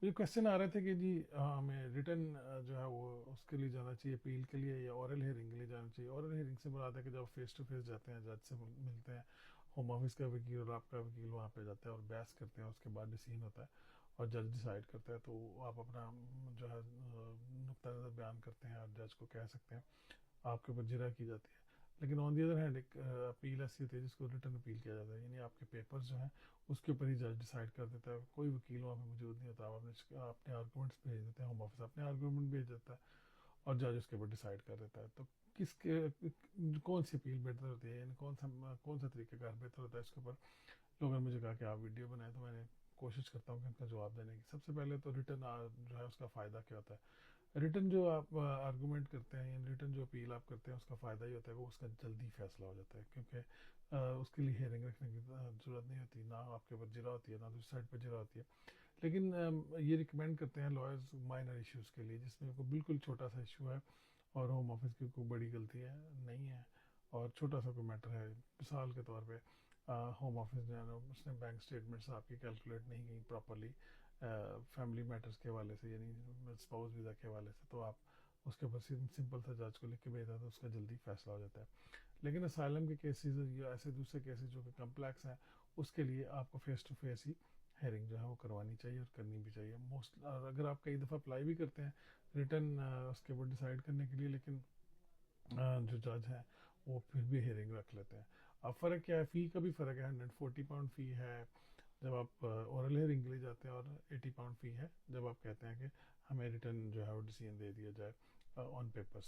یہ کوشچن آ رہے تھے کہ جی ہمیں ریٹرن جو ہے وہ اس کے لیے جانا چاہیے اپیل کے لیے یا اورل ہیئرنگ کے لیے جانا چاہیے. اورل ہیئرنگ سے مراد ہے کہ جب فیس ٹو فیس جاتے ہیں جج سے ملتے ہیں, ہوم آفس کا وکیل اور آپ کا وکیل وہاں پہ جاتا ہے اور بحث کرتے ہیں, اس کے بعد ڈیسیژن ہوتا ہے اور جج ڈیسائیڈ کرتا ہے. تو آپ اپنا جو ہے نقطہ نظر بیان کرتے ہیں اور جج کو کہہ سکتے ہیں, آپ کے اوپر جرا کی جاتی ہے. لیکن آن دی ادر ہینڈ ایک اپیل ایسی ہوتی ہے جس کو ریٹرن اپیل کیا جاتا ہے, یعنی آپ کے پیپرز جو ہیں اس کے اوپر ہی جج ڈیسائیڈ کر دیتا ہے, کوئی وکیل وہاں پہ موجود نہیں ہوتا. آپ اپنے آرگومنٹس بھیج دیتے ہیں, ہوم آفس اپنے آرگومنٹ بھیج دیتا ہے اور جج اس کے اوپر ڈیسائیڈ کر دیتا ہے. تو کس کے کون سی اپیل بہتر ہوتی ہے, یعنی کون سا طریقہ کار بہتر ہوتا ہے, اس کے اوپر لوگوں نے مجھے کہا کہ آپ ویڈیو بنائیں, تو میں نے کوشش کرتا ہوں کہ ان کا جواب دینے کی. سب سے پہلے تو ریٹرن جو ہے اس کا فائدہ کیا ہوتا ہے. ریٹرن جو آپ آرگومنٹ کرتے ہیں یا ریٹرن جو اپیل آپ کرتے ہیں اس کا فائدہ یہ ہوتا ہے کہ اس کا جلدی فیصلہ ہو جاتا ہے, کیونکہ اس کے لیے ہیئرنگ رکھنے کی ضرورت نہیں ہوتی, نہ آپ کے اوپر جرا ہوتی ہے نہ دوسری سائڈ پہ جرا ہوتی ہے. لیکن یہ ریکمینڈ کرتے ہیں لائرز مائنر ایشوز کے لیے, جس میں کوئی بالکل چھوٹا سا ایشو ہے اور ہوم آفس کی کوئی بڑی غلطی ہے نہیں ہے اور چھوٹا سا کوئی میٹر ہے. مثال کے طور پہ ہوم آفس جو ہے نا اس نے بینک اسٹیٹمنٹس آپ کی کیلکولیٹ نہیں کی پراپرلی فیملی میٹرز کے حوالے سے, یعنی اسپاؤس ویزا کے حوالے سے, تو آپ اس کے اوپر سمپل سا جج کو لکھ کے بھیجا تو اس کا جلدی فیصلہ ہو جاتا ہے. لیکن اسائلم کے کیسز یا ایسے دوسرے کیسز جو کہ کمپلیکس ہیں, اس کے لیے آپ کو فیس ٹو فیس ہی ہیئرنگ جو ہے وہ کروانی چاہیے اور کرنی بھی چاہیے. اگر آپ کئی دفعہ اپلائی بھی کرتے ہیں ریٹرن اس کے اوپر ڈیسائیڈ کرنے کے لیے, لیکن جو جج ہیں وہ پھر بھی ہیئرنگ رکھ لیتے ہیں. اب فرق کیا ہے, فی کا بھی فرق ہے. 140 پاؤنڈ فی ہے جب آپ اورل ہیئرنگ کے لیے جاتے ہیں, اور 80 پاؤنڈ فی ہے جب آپ کہتے ہیں کہ ہمیں ریٹرن جو ہے وہ ڈیسیژن دے دیا جائے آن پیپرس.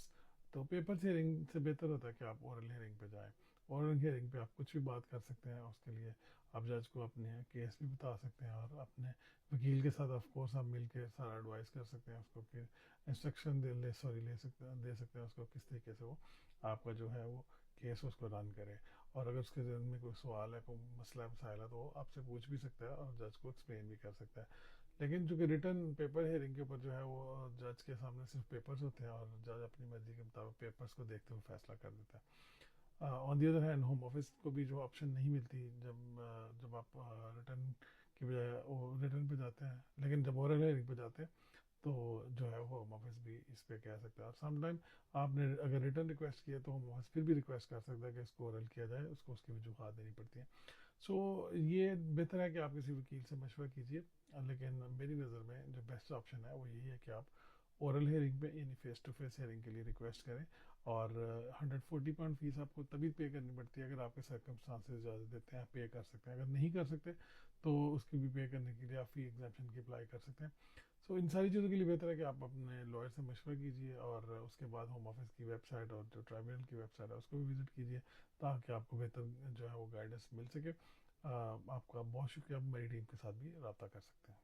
تو پیپرس ہیئرنگ سے بہتر ہوتا ہے کہ آپ اورل ہیئرنگ پہ جائیں. اورل ہیئرنگ پہ آپ کچھ بھی بات کر سکتے ہیں, اس کے لیے آپ جج کو اپنے کیس بھی بتا سکتے ہیں اور اپنے وکیل کے ساتھ آف کورس آپ مل کے سارا ایڈوائز کر سکتے ہیں اس کو, کہ انسٹرکشن دے سکتے ہیں اس کو کس طریقے سے وہ آپ کا جو ہے وہ کیس اس کو رن کرے. اور اگر اس کے ذہن میں کوئی سوال ہے, کوئی مسئلہ مسائل ہے, تو وہ آپ سے پوچھ بھی سکتا ہے اور جج کو ایکسپلین بھی کر سکتا ہے. لیکن چونکہ ریٹرن پیپر ہیئرنگ کے اوپر جو ہے وہ جج کے سامنے صرف پیپرز ہوتے ہیں اور جج اپنی مرضی کے مطابق پیپرز کو دیکھتے ہوئے فیصلہ کر دیتا ہے. On the other hand home office کو بھی جو آپشن نہیں ملتی جب آپ ریٹرن کی بجائے ریٹرن پہ جاتے ہیں, لیکن جب اورل ہیئرنگ پہ جاتے ہیں تو جو ہے وہ ہوم آفس بھی اس پہ کہہ سکتا ہے. اور سم ٹائم آپ نے اگر ریٹرن ریکویسٹ کیا تو ہوم آفس پھر بھی ریکویسٹ کر سکتا ہے کہ اس کو اورل کیا جائے, اس کو اس کی وجوہات دینی پڑتی ہیں. سو یہ بہتر ہے کہ آپ کسی وکیل سے مشورہ کیجیے, لیکن میری نظر میں جو بیسٹ آپشن ہے وہ یہی ہے کہ آپ اورل ہیئرنگ پہ یعنی فیس ٹو فیس ہیئرنگ کے لیے ریکویسٹ کریں. اور 140 پاؤنڈ فیس آپ کو تبھی پے کرنی پڑتی ہے اگر آپ کے سرکمسٹانسز اجازت دیتے ہیں, آپ پے کر سکتے ہیں. اگر نہیں کر سکتے تو اس کی بھی پے کرنے کے لیے آپ فی ایگزیمپشن کی اپلائی کر سکتے ہیں. سو ان ساری چیزوں کے لیے بہتر ہے کہ آپ اپنے لائر سے مشورہ کیجیے اور اس کے بعد ہوم آفس کی ویب سائٹ اور جو ٹرائبونل کی ویب سائٹ ہے اس کو بھی وزٹ کیجیے, تاکہ آپ کو بہتر جو ہے وہ گائیڈنس مل سکے. آپ کا بہت شکریہ, آپ میری ٹیم کے ساتھ بھی رابطہ کر سکتے ہیں.